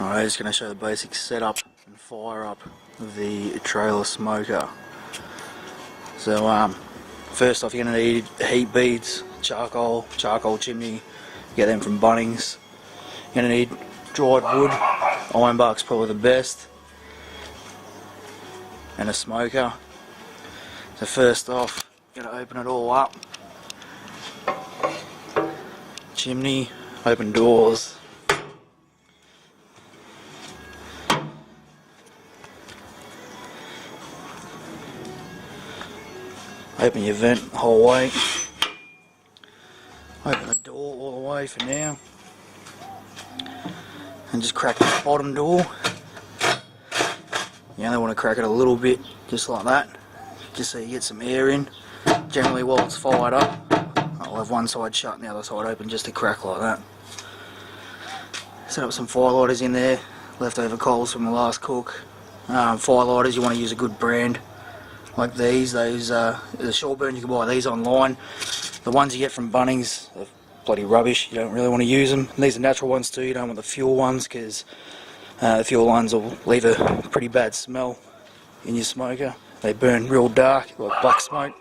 Alright, just going to show the basic setup and fire up of the trailer smoker. So first off, you're going to need heat beads, charcoal chimney, get them from Bunnings. You're going to need dried wood, ironbark's probably the best, and a smoker. So first off, you're going to open it all up. Chimney, open doors. Open your vent the whole way. Open the door all the way for now. And just crack the bottom door. You only want to crack it a little bit, just like that. Just so you get some air in. Generally while it's fired up, I'll have one side shut and the other side open just to crack like that. Set up some firelighters in there. Leftover coals from the last cook. Firelighters, you want to use a good brand. Like these, the short burn, you can buy these online. The ones you get from Bunnings are bloody rubbish, you don't really want to use them. And these are natural ones too, you don't want the fuel ones, because the fuel ones will leave a pretty bad smell in your smoker. They burn real dark, like black smoke.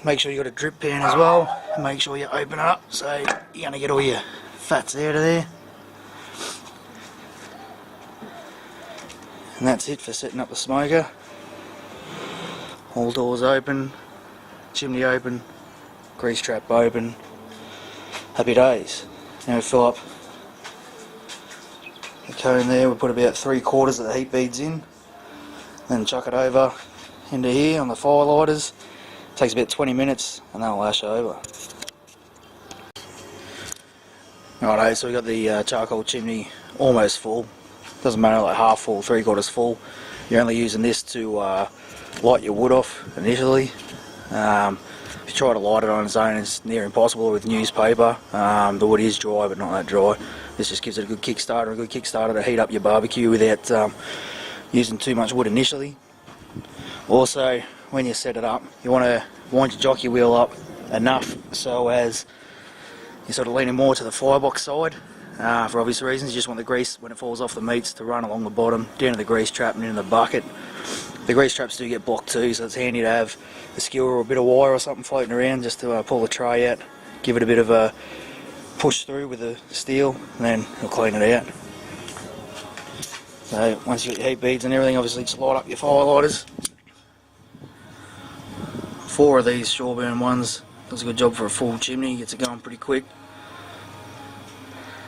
Make sure you got a drip pan as well. Make sure you open it up so you're going to get all your fats out of there. And that's it for setting up the smoker. All doors open, chimney open, grease trap open. Happy days. Now we fill up the cone there. We put about 3/4 of the heat beads in, then chuck it over into here on the firelighters. Takes about 20 minutes and they'll lash over. Righto, so we got the charcoal chimney almost full. Doesn't matter, like half full, 3/4 full. You're only using this to light your wood off initially. If you try to light it on its own, it's near impossible with newspaper. The wood is dry, but not that dry. This just gives it a good kickstarter to heat up your barbecue without using too much wood initially. Also, when you set it up, you want to wind your jockey wheel up enough so as you're sort of leaning more to the firebox side. For obvious reasons, you just want the grease, when it falls off the meats, to run along the bottom, down to the grease trap and into the bucket. The grease traps do get blocked too, so it's handy to have a skewer or a bit of wire or something floating around just to pull the tray out, give it a bit of a push through with the steel, and then it'll clean it out. So once you get your heat beads and everything, obviously just light up your firelighters. 4 of these Shoreburn ones does a good job for a full chimney, gets it going pretty quick.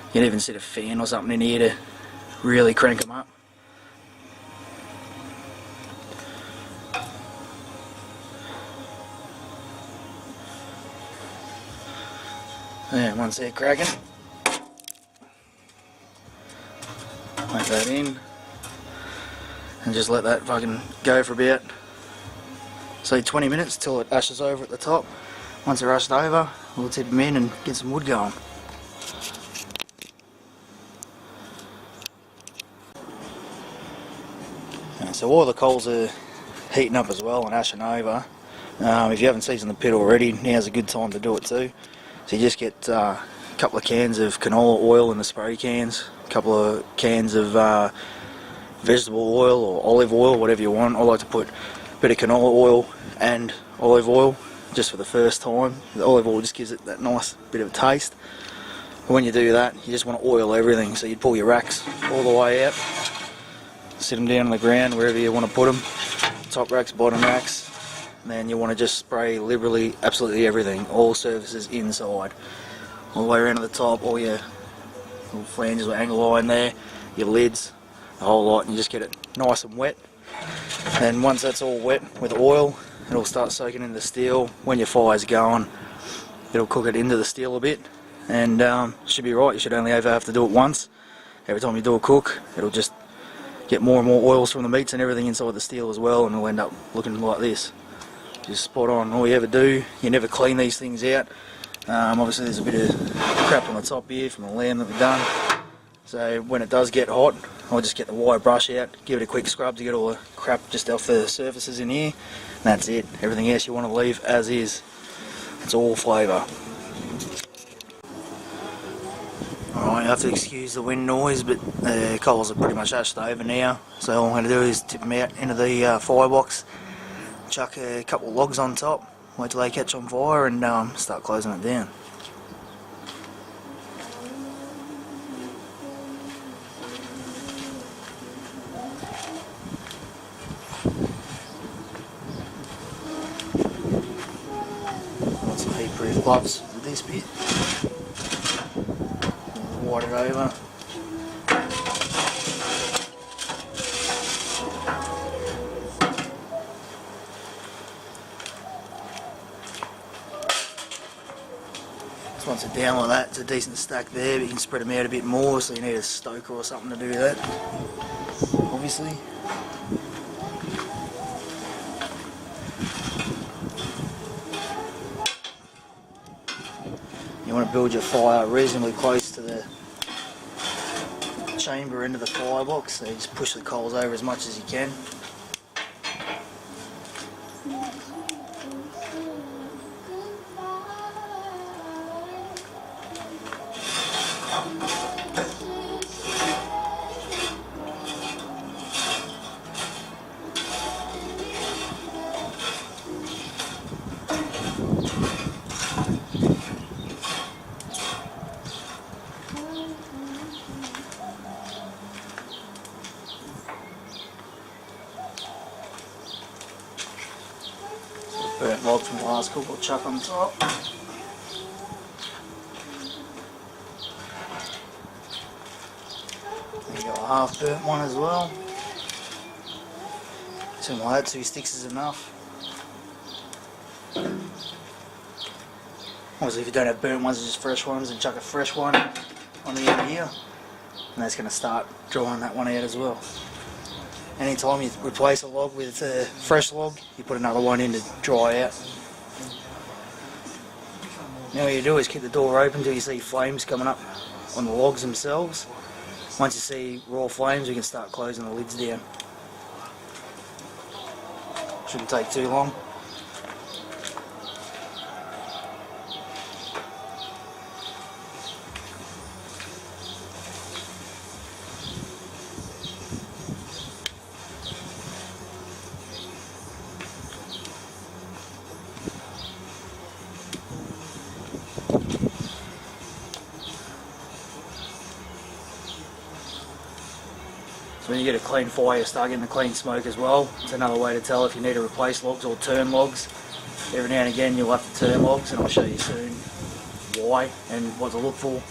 You can even set a fan or something in here to really crank them up. And once they're cracking, plug that in and just let that fucking go for about, say, 20 minutes till it ashes over at the top. Once they're ashed over, we'll tip them in and get some wood going. So all the coals are heating up as well and ashing over. If you haven't seasoned the pit already, now's a good time to do it too. So you just get a couple of cans of canola oil in the spray cans, a couple of cans of vegetable oil or olive oil, whatever you want. I like to put a bit of canola oil and olive oil just for the first time. The olive oil just gives it that nice bit of a taste. But when you do that, you just want to oil everything. So you'd pull your racks all the way out, sit them down on the ground wherever you want to put them, top racks, bottom racks. And then you want to just spray liberally absolutely everything, all surfaces inside, all the way around to the top, all your little flanges with angle line there, your lids, the whole lot, and you just get it nice and wet. And once that's all wet with oil, it'll start soaking into the steel. When your fire's going, it'll cook it into the steel a bit, and should be right. You should only ever have to do it once. Every time you do a cook, it'll just get more and more oils from the meats and everything inside the steel as well, and it'll end up looking like this. Just spot on. All you ever do, you never clean these things out. Obviously there's a bit of crap on the top here from the lamb that we've done. So when it does get hot, I'll just get the wire brush out, give it a quick scrub to get all the crap just off the surfaces in here. And that's it. Everything else you want to leave as is. It's all flavour. Alright, you have to excuse the wind noise, but the coals are pretty much ashed over now, so all I'm going to do is tip them out into the firebox, chuck a couple of logs on top, wait till they catch on fire, and start closing it down. Got some heat-proof gloves with this bit. Wide it over. Once it's down like that, it's a decent stack there, but you can spread them out a bit more, so you need a stoker or something to do that, obviously. You want to build your fire reasonably close to the chamber end of the firebox, so you just push the coals over as much as you can. Burnt log from the last cook will chuck on top. Then you got a half burnt one as well. Something like that, 2 sticks is enough. Obviously if you don't have burnt ones, just fresh ones, and chuck a fresh one on the end here. And that's going to start drying that one out as well. Anytime you replace a log with a fresh log, you put another one in to dry out. Now what you do is keep the door open until you see flames coming up on the logs themselves. Once you see raw flames, you can start closing the lids down. Shouldn't take too long. So when you get a clean fire, you start getting the clean smoke as well. It's another way to tell if you need to replace logs or turn logs. Every now and again you'll have to turn logs, and I'll show you soon why and what to look for.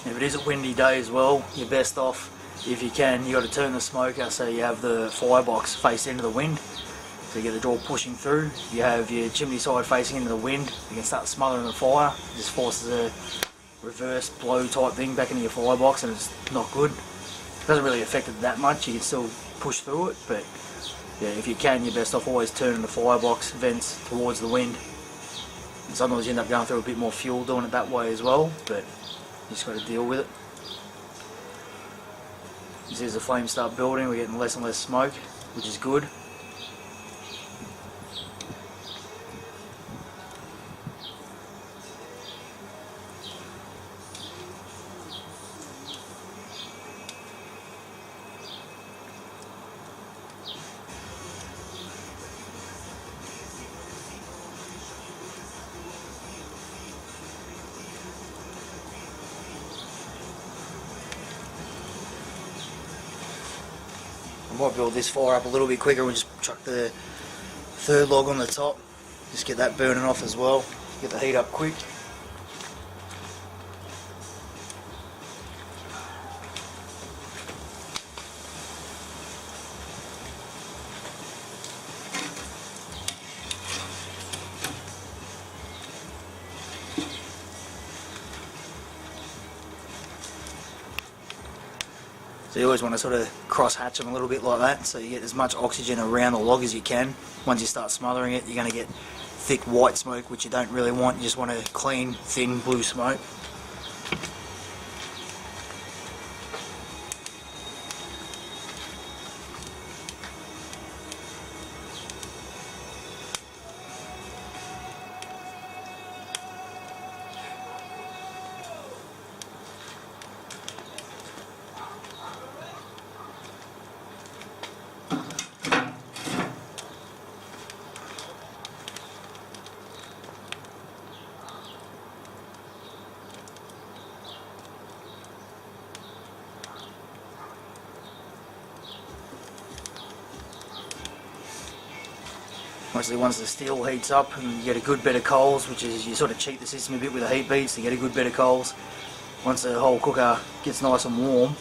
If it is a windy day as well, you're best off, if you can, you got to turn the smoker so you have the firebox face into the wind. So you get the door pushing through. You have your chimney side facing into the wind. You can start smothering the fire. It just forces a reverse blow type thing back into your firebox, and it's not good. It doesn't really affect it that much. You can still push through it, but yeah, if you can, you're best off always turning the firebox vents towards the wind. And sometimes you end up going through a bit more fuel doing it that way as well, but you just got to deal with it. You see as the flames start building, we're getting less and less smoke, which is good. I might build this fire up a little bit quicker. We'll just chuck the third log on the top, just get that burning off as well, get the heat up quick. So you always want to sort of cross hatch them a little bit like that, so you get as much oxygen around the log as you can. Once you start smothering it, you're going to get thick white smoke, which you don't really want. You just want a clean, thin blue smoke. Mostly once the steel heats up and you get a good bed of coals, which is you sort of cheat the system a bit with the heat beads to get a good bed of coals. Once the whole cooker gets nice and warm,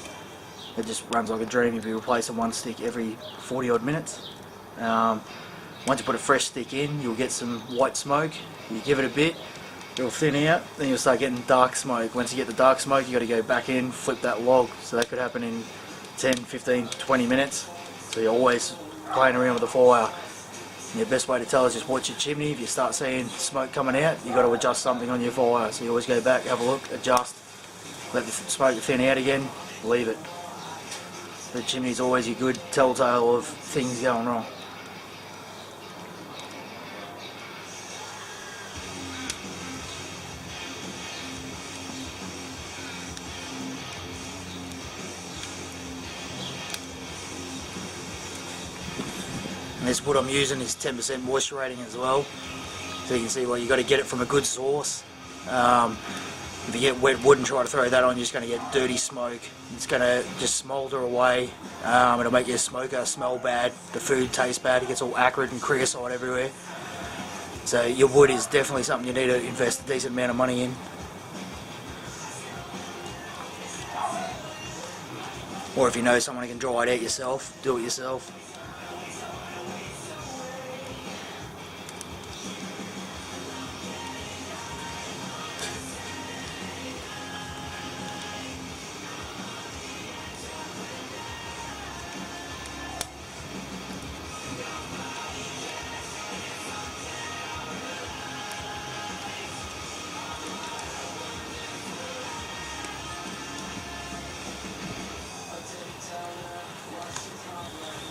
it just runs like a dream if you replace a one stick every 40 odd minutes. Once you put a fresh stick in, you'll get some white smoke. You give it a bit, it'll thin out, then you'll start getting dark smoke. Once you get the dark smoke, you got to go back in, flip that log. So that could happen in 10, 15, 20 minutes. So you're always playing around with the fire. And your best way to tell is just watch your chimney. If you start seeing smoke coming out, you've got to adjust something on your fire. So you always go back, have a look, adjust, let the smoke thin out again, leave it. The chimney's always a good telltale of things going wrong. And this wood I'm using is 10% moisture rating as well, so you can see, well, you've got to get it from a good source. If you get wet wood and try to throw that on, you're just going to get dirty smoke. It's going to just smoulder away. It'll make your smoker smell bad, the food tastes bad, it gets all acrid and creosote everywhere. So your wood is definitely something you need to invest a decent amount of money in. Or if you know someone who can dry it out yourself, do it yourself.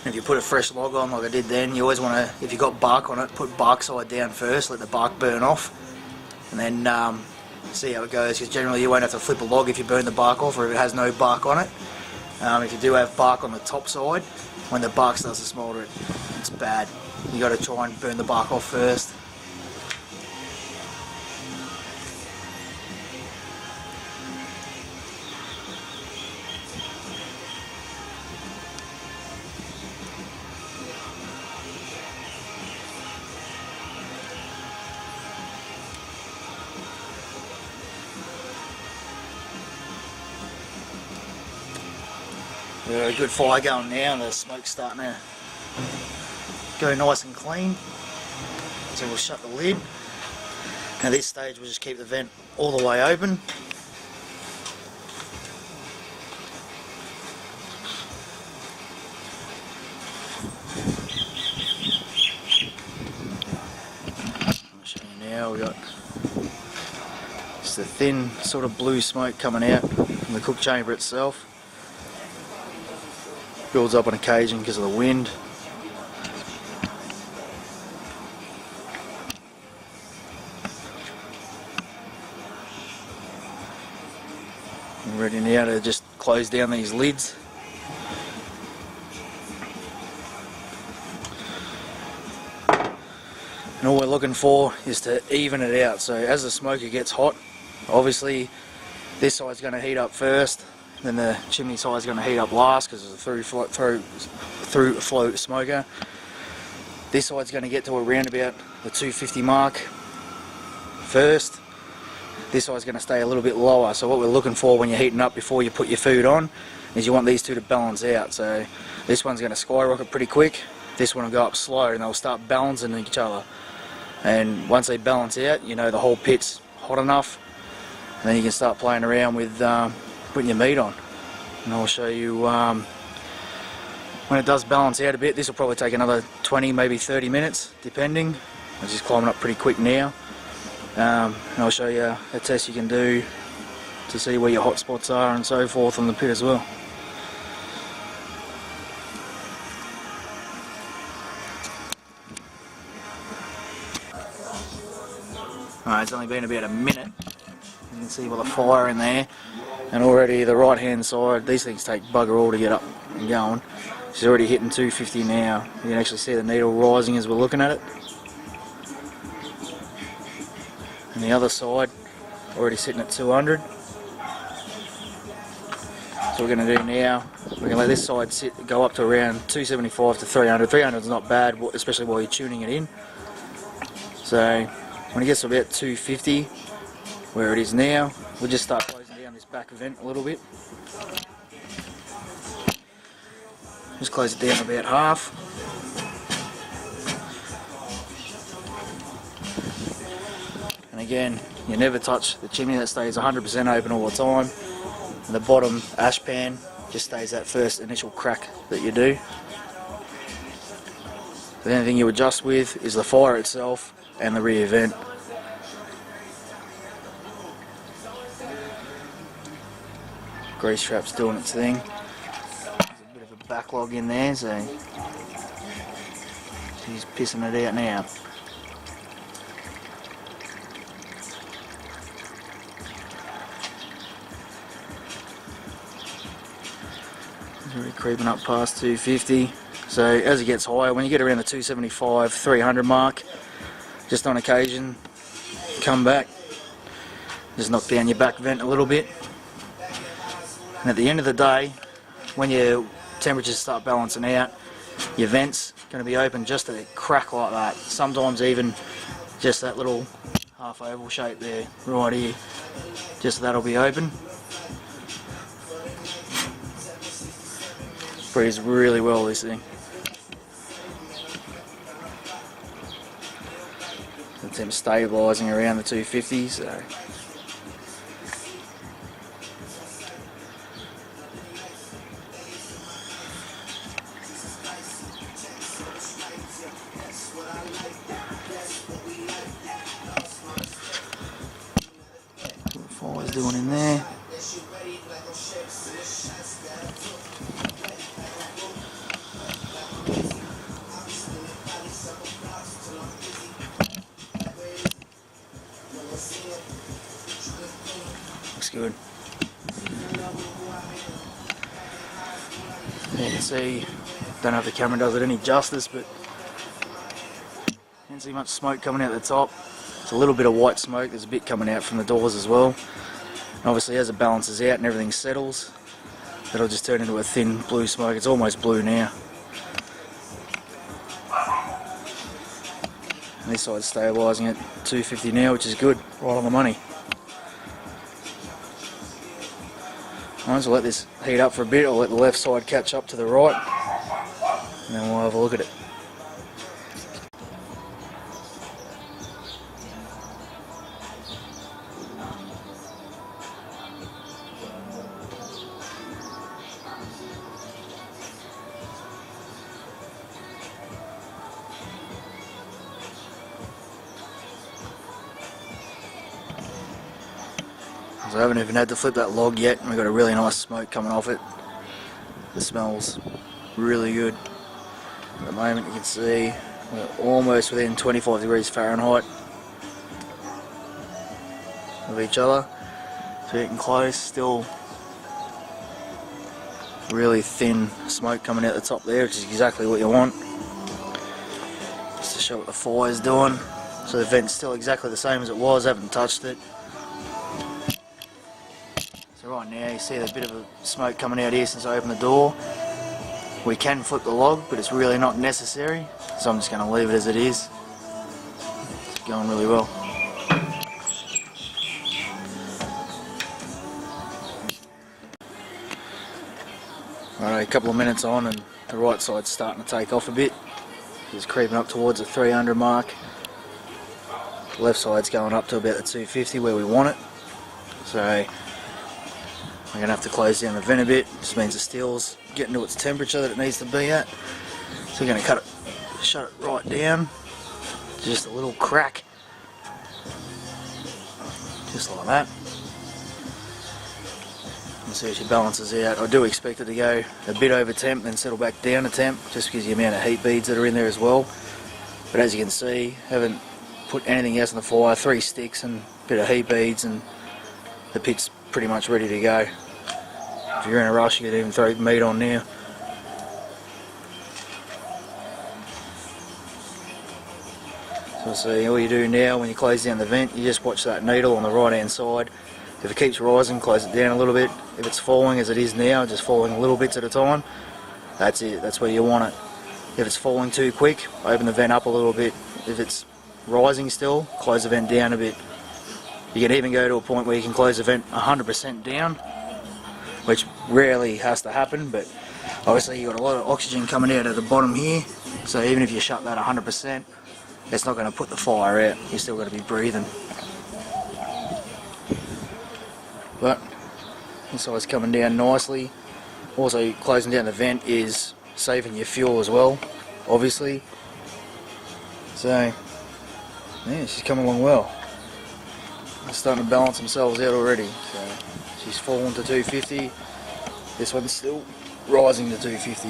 If you put a fresh log on like I did then, you always want to, if you've got bark on it, put bark side down first, let the bark burn off, and then see how it goes, because generally you won't have to flip a log if you burn the bark off or if it has no bark on it. If you do have bark on the top side, when the bark starts to smoulder, it's bad. You got to try and burn the bark off first. We've got a good fire going now and the smoke's starting to go nice and clean. So we'll shut the lid. At this stage we'll just keep the vent all the way open. I'll show you now, we've got just a thin sort of blue smoke coming out from the cook chamber itself. Builds up on occasion because of the wind. We're ready now to just close down these lids. And all we're looking for is to even it out. So as the smoker gets hot, obviously this side's going to heat up first. Then the chimney side is going to heat up last because it's a through flow smoker. This side's going to get to around about the 250 mark first. This side's going to stay a little bit lower. So what we're looking for when you're heating up before you put your food on is you want these two to balance out. So this one's going to skyrocket pretty quick. This one will go up slow and they'll start balancing each other. And once they balance out, you know the whole pit's hot enough. And then you can start playing around with putting your meat on. And I'll show you when it does balance out a bit. This will probably take another 20, maybe 30 minutes, depending. It's just climbing up pretty quick now. And I'll show you a test you can do to see where your hot spots are and so forth on the pit as well. Alright, it's only been about a minute. You can see by the fire in there, and already the right hand side, these things take bugger all to get up and going. She's already hitting 250 now. You can actually see the needle rising as we're looking at it. And the other side, already sitting at 200. So we're going to do now, we're going to let this side sit, go up to around 275 to 300. 300 is not bad, especially while you're tuning it in. So when it gets to about 250, where it is now, we'll just start closing down this back vent a little bit. Just close it down about half. And again, you never touch the chimney. That stays 100% open all the time. And the bottom ash pan just stays that first initial crack that you do. The only thing you adjust with is the fire itself and the rear vent. Grease trap's doing its thing. There's a bit of a backlog in there, so she's pissing it out now. It's already creeping up past 250. So as it gets higher, when you get around the 275, 300 mark, just on occasion, come back, just knock down your back vent a little bit. And at the end of the day, when your temperatures start balancing out, your vent's going to be open just a crack like that. Sometimes even just that little half oval shape there, right here, just that'll be open. Breathes really well, this thing. The temp's stabilising around the 250, so. What fire's doing in there. Looks good. You can see, don't know if the camera does it any justice, but you can't see much smoke coming out the top. It's a little bit of white smoke, there's a bit coming out from the doors as well. And obviously as it balances out and everything settles, it'll just turn into a thin blue smoke. It's almost blue now. And this side's stabilising at 250 now, which is good, right on the money. Alright, so let this heat up for a bit. I'll let the left side catch up to the right, and then we'll have a look at it. So I haven't even had to flip that log yet, and we've got a really nice smoke coming off it. It smells really good. At the moment you can see we're almost within 25 degrees Fahrenheit of each other. So getting close, still really thin smoke coming out the top there, which is exactly what you want. Just to show what the fire's doing. So the vent's still exactly the same as it was, haven't touched it. So right now you see a bit of a smoke coming out here since I opened the door. We can flip the log, but it's really not necessary. So I'm just going to leave it as it is. It's going really well. Alright, a couple of minutes on and the right side's starting to take off a bit. It's creeping up towards the 300 mark. The left side's going up to about the 250 where we want it. So we're going to have to close down the vent a bit. Just means the steel's getting to its temperature that it needs to be at. So we're going to shut it right down. Just a little crack. Just like that. And see if she balances out. I do expect it to go a bit over temp, then settle back down to temp, just because of the amount of heat beads that are in there as well. But as you can see, haven't put anything else on the fire. 3 sticks and a bit of heat beads, and the pit's pretty much ready to go. If you're in a rush, you could even throw the meat on now. So see, all you do now when you close down the vent, you just watch that needle on the right hand side. If it keeps rising, close it down a little bit. If it's falling as it is now, just falling little bits at a time, that's it, that's where you want it. If it's falling too quick, open the vent up a little bit. If it's rising still, close the vent down a bit. You can even go to a point where you can close the vent 100% down, which rarely has to happen, but obviously you've got a lot of oxygen coming out of the bottom here, so even if you shut that 100%, it's not going to put the fire out. You're still going to be breathing. But this side's coming down nicely. Also, closing down the vent is saving your fuel as well, obviously. So yeah, she's coming along well. They're starting to balance themselves out already. So she's fallen to 250. This one's still rising to 250.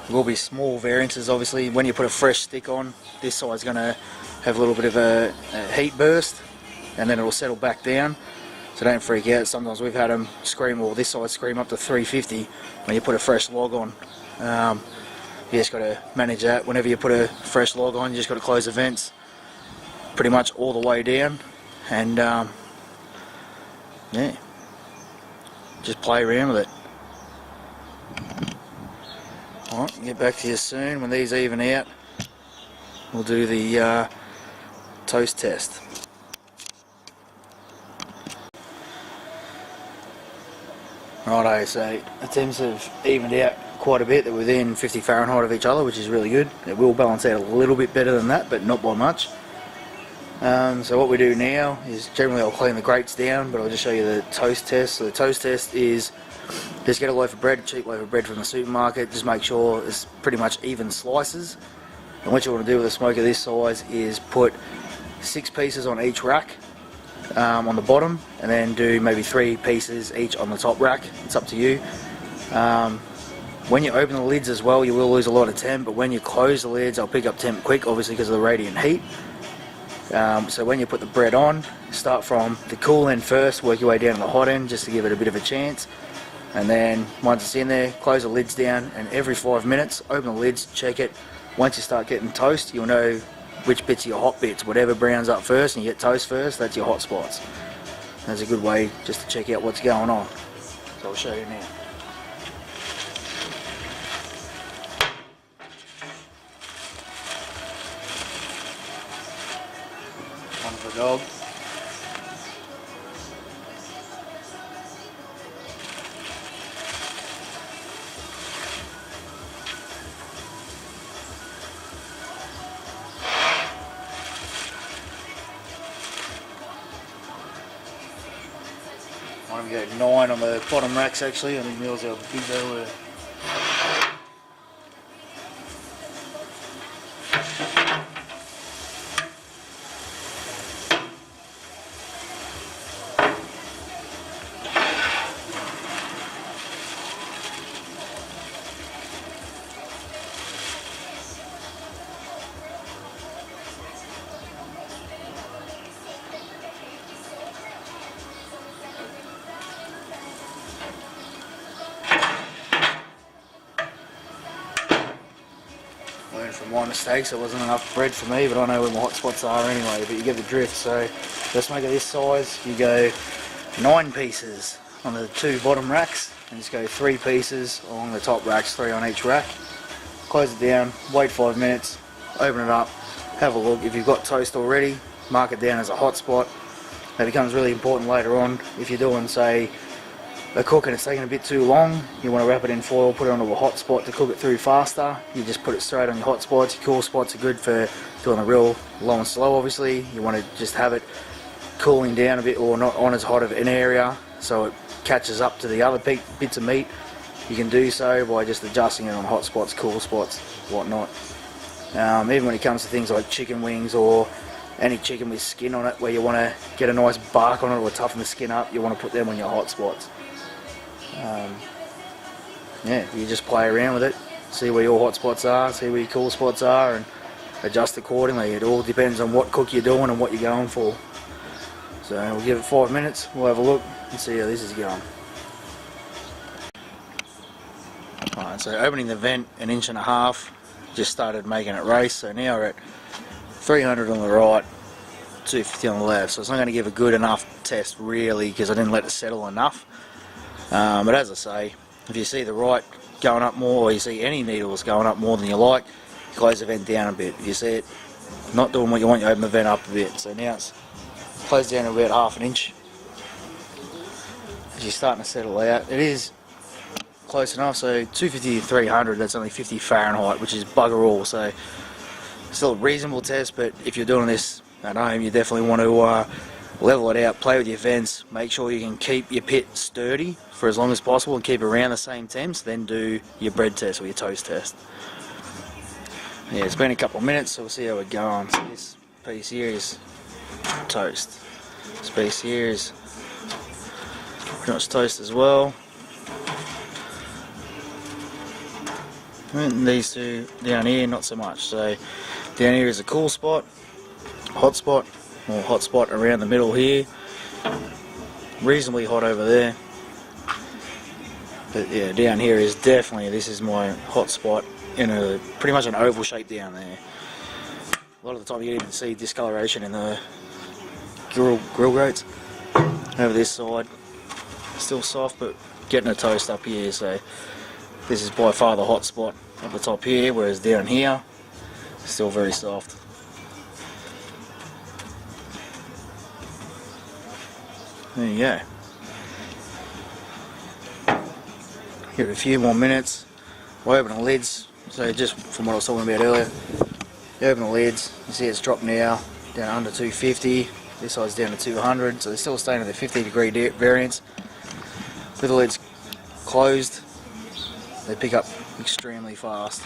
There will be small variances, obviously. When you put a fresh stick on, this side's going to have a little bit of a heat burst, and then it'll settle back down. So don't freak out. Sometimes we've had them scream, or this side scream up to 350 when you put a fresh log on. You just got to manage that. Whenever you put a fresh log on, you just got to close the vents pretty much all the way down, and yeah, just play around with it. Alright, get back to you soon. When these even out, we'll do the toast test. Righto, so the temps have evened out quite a bit. They're within 50 Fahrenheit of each other, which is really good. It will balance out a little bit better than that, but not by much. So what we do now is generally I'll clean the grates down, but I'll just show you the toast test. So the toast test is just get a loaf of bread, a cheap loaf of bread from the supermarket. Just make sure it's pretty much even slices. And what you want to do with a smoker this size is put 6 pieces on each rack on the bottom, and then do maybe 3 pieces each on the top rack. It's up to you. When you open the lids as well, you will lose a lot of temp, but when you close the lids, I'll pick up temp quick, obviously because of the radiant heat. So when you put the bread on, start from the cool end first, work your way down to the hot end just to give it a bit of a chance. And then once it's in there, close the lids down, and every 5 minutes, open the lids, check it. Once you start getting toast, you'll know which bits are your hot bits. Whatever browns up first and you get toast first, that's your hot spots. That's a good way just to check out what's going on. So I'll show you now. One for the dog. One of them got 9 on the bottom racks actually. I didn't realise how big they were. Learned from my mistakes, there wasn't enough bread for me, but I know where my hot spots are anyway, but you get the drift. So let's make it this size. You go 9 pieces on the 2 bottom racks, and just go 3 pieces along the top racks, 3 on each rack. Close it down, wait 5 minutes, open it up, have a look. If you've got toast already, mark it down as a hot spot. That becomes really important later on. If you're doing, say, a cook and it's taking a bit too long, you want to wrap it in foil, put it onto a hot spot to cook it through faster. You just put it straight on your hot spots. Your cool spots are good for doing the real low and slow, obviously. You want to just have it cooling down a bit, or not on as hot of an area, so it catches up to the other bits of meat. You can do so by just adjusting it on hot spots, cool spots, whatnot. Even when it comes to things like chicken wings or any chicken with skin on it, where you want to get a nice bark on it or toughen the skin up, you want to put them on your hot spots. Yeah, you just play around with it, see where your hot spots are, see where your cool spots are, and adjust accordingly. It all depends on what cook you're doing and what you're going for. So we'll give it 5 minutes, we'll have a look and see how this is going. Alright, so opening the vent 1.5 inches, just started making it race, so now we're at 300 on the right, 250 on the left, so it's not going to give a good enough test really, because I didn't let it settle enough. But as I say, if you see the right going up more, or you see any needles going up more than you like, close the vent down a bit. If you see it not doing what you want, you open the vent up a bit. So now it's closed down to about 1/2 inch. As you're starting to settle out, it is close enough, so 250 to 300, that's only 50 Fahrenheit, which is bugger all, so still a reasonable test. But if you're doing this at home, you definitely want to level it out, play with your vents, make sure you can keep your pit sturdy for as long as possible and keep around the same temps, then do your bread test or your toast test. Yeah, it's been a couple of minutes, so we'll see how we're going. So this piece here is toast. This piece here is pretty much toast as well. And these two down here, not so much. So down here is a cool spot, hot spot, or hot spot around the middle here. Reasonably hot over there. But yeah, down here is definitely, this is my hot spot in a pretty much an oval shape down there. A lot of the time you can even see discoloration in the grill grates. Over this side, still soft, but getting a toast up here, so this is by far the hot spot at the top here, whereas down here, still very soft. There you go. Give it a few more minutes. We'll open the lids. So just from what I was talking about earlier, you open the lids, you see it's dropped now down under 250. This side's down to 200, so they're still staying at the 50-degree variance. With the lids closed, they pick up extremely fast.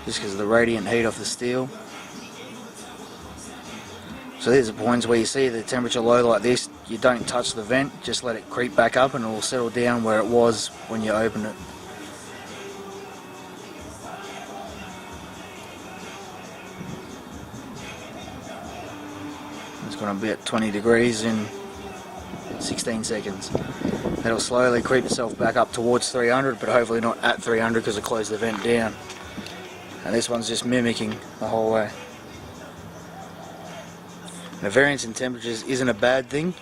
Just because of the radiant heat off the steel. So there's the points where you see the temperature low like this, you don't touch the vent, just let it creep back up and it will settle down where it was when you open it. It's going to be at 20 degrees in 16 seconds. It'll slowly creep itself back up towards 300, but hopefully not at 300 because it closed the vent down. And this one's just mimicking the whole way. The variance in temperatures isn't a bad thing.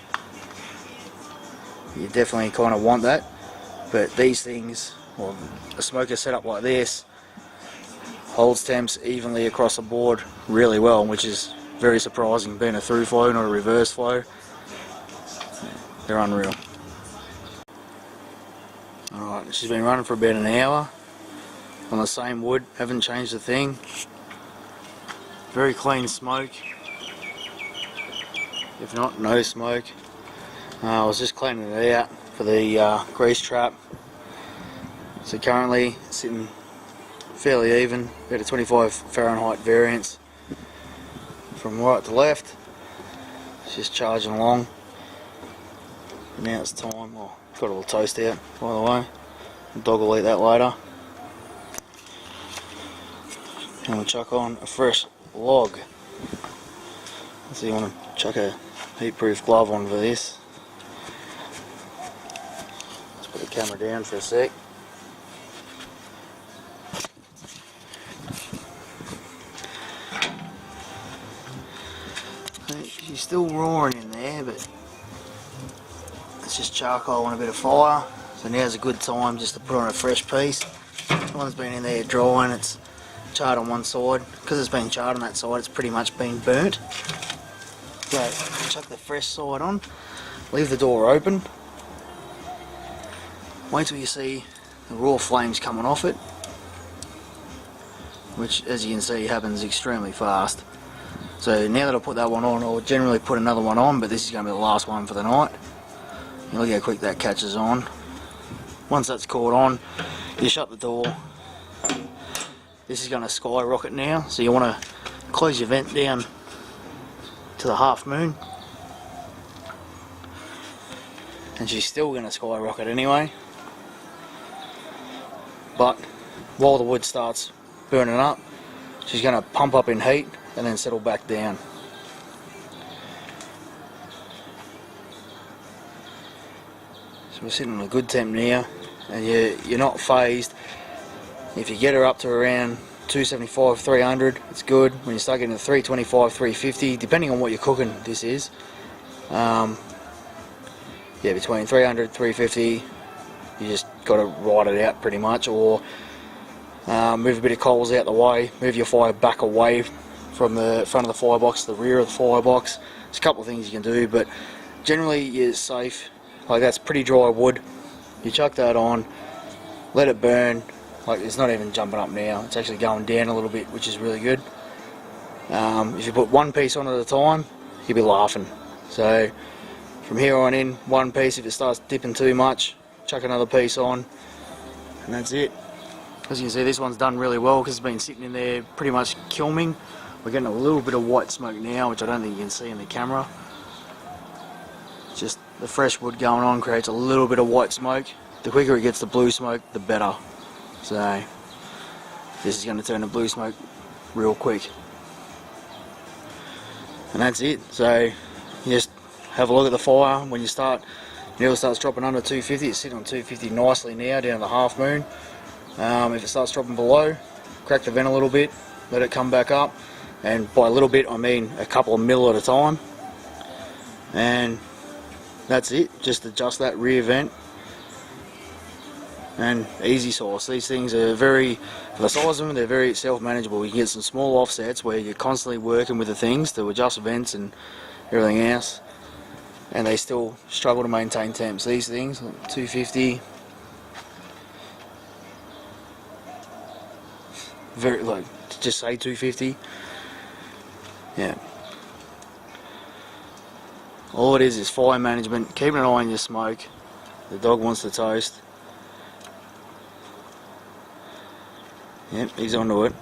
You definitely kind of want that, but these things, or a smoker setup like this, holds temps evenly across the board really well, which is very surprising, being a through flow, not a reverse flow. They're unreal. Alright, she's been running for about an hour on the same wood, haven't changed a thing. Very clean smoke. If not, no smoke. I was just cleaning it out for the grease trap. So currently sitting fairly even, about a 25 Fahrenheit variance from right to left. It's just charging along. And now it's time. Oh, got a little toast out, by the way. The dog will eat that later. And we'll chuck on a fresh log. So you want to chuck a heat-proof glove on for this. Let's put the camera down for a sec. She's still roaring in there, but it's just charcoal and a bit of fire. So now's a good time just to put on a fresh piece. One's been in there drying, it's charred on one side. Because it's been charred on that side, it's pretty much been burnt. So chuck the fresh side on, leave the door open. Wait till you see the raw flames coming off it, which as you can see happens extremely fast. So now that I put that one on, I'll generally put another one on, but this is going to be the last one for the night. You look how quick that catches on. Once that's caught on, you shut the door. This is going to skyrocket now, so you want to close your vent down to the half moon. And she's still going to skyrocket anyway. But while the wood starts burning up, she's going to pump up in heat and then settle back down. So we're sitting on a good temp now, and you're not phased. If you get her up to around 275, 300, it's good. When you start getting to 325, 350, depending on what you're cooking, this is. Yeah, between 300, 350, you just got to ride it out pretty much, or move a bit of coals out the way, move your fire back away from the front of the firebox to the rear of the firebox. There's a couple of things you can do, but generally you're safe. Like, that's pretty dry wood. You chuck that on, let it burn. Like, it's not even jumping up now, it's actually going down a little bit, which is really good. If you put one piece on at a time, you'll be laughing. So from here on in, one piece. If it starts dipping too much, chuck another piece on, and that's it. As you can see, this one's done really well because it's been sitting in there pretty much kilming. We're getting a little bit of white smoke now, which I don't think you can see in the camera. Just the fresh wood going on creates a little bit of white smoke. The quicker it gets to blue smoke, the better. So this is going to turn to blue smoke real quick. And that's it. So you just have a look at the fire. When you start, needle starts dropping under 250. It's sitting on 250 nicely now, down to the half moon. If it starts dropping below, crack the vent a little bit, let it come back up, and by a little bit I mean a couple of mil at a time. And that's it. Just adjust that rear vent, and easy sauce. These things are very, for the size of them, they're very self-manageable. You can get some small offsets where you're constantly working with the things to adjust vents and everything else, and they still struggle to maintain temps. These things, 250, very, like, just say 250. Yeah. All it is fire management, keeping an eye on your smoke. The dog wants to toast. Yep, he's onto it.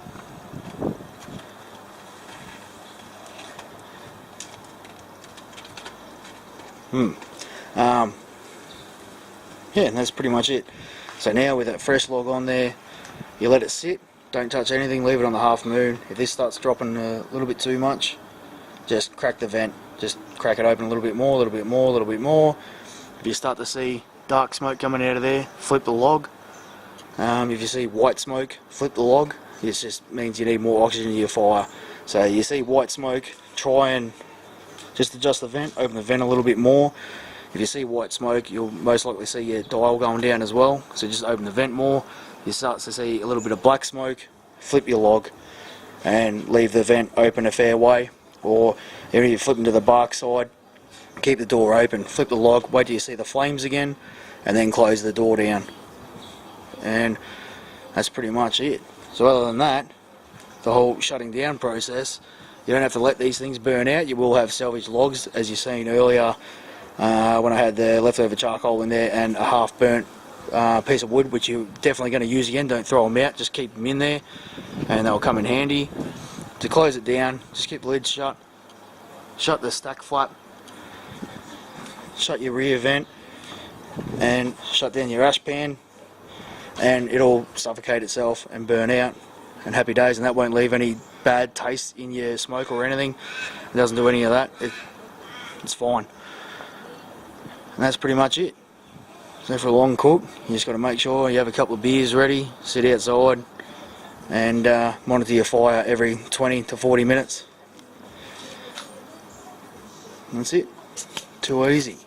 Yeah, and that's pretty much it. So now with that fresh log on there, you let it sit, don't touch anything, leave it on the half moon. If this starts dropping a little bit too much, just crack the vent, just crack it open a little bit more, a little bit more, a little bit more. If you start to see dark smoke coming out of there, flip the log. If you see white smoke, flip the log. It just means you need more oxygen to your fire. So you see white smoke, try and just adjust the vent, open the vent a little bit more. If you see white smoke, you'll most likely see your dial going down as well, so just open the vent more. You start to see a little bit of black smoke, flip your log and leave the vent open a fair way. Or if you're flipping to the bark side, keep the door open, flip the log, wait till you see the flames again, and then close the door down. And that's pretty much it. So other than that, the whole shutting down process, you don't have to let these things burn out. You will have salvage logs, as you've seen earlier when I had the leftover charcoal in there and a half burnt piece of wood, which you're definitely going to use again. Don't throw them out, just keep them in there and they'll come in handy. To close it down, just keep the lid shut, shut the stack flap, shut your rear vent and shut down your ash pan, and it'll suffocate itself and burn out, and happy days. And that won't leave any bad taste in your smoke or anything. It doesn't do any of that. It's fine. And that's pretty much it. So for a long cook, you just got to make sure you have a couple of beers ready, sit outside and monitor your fire every 20 to 40 minutes. And that's it. Too easy.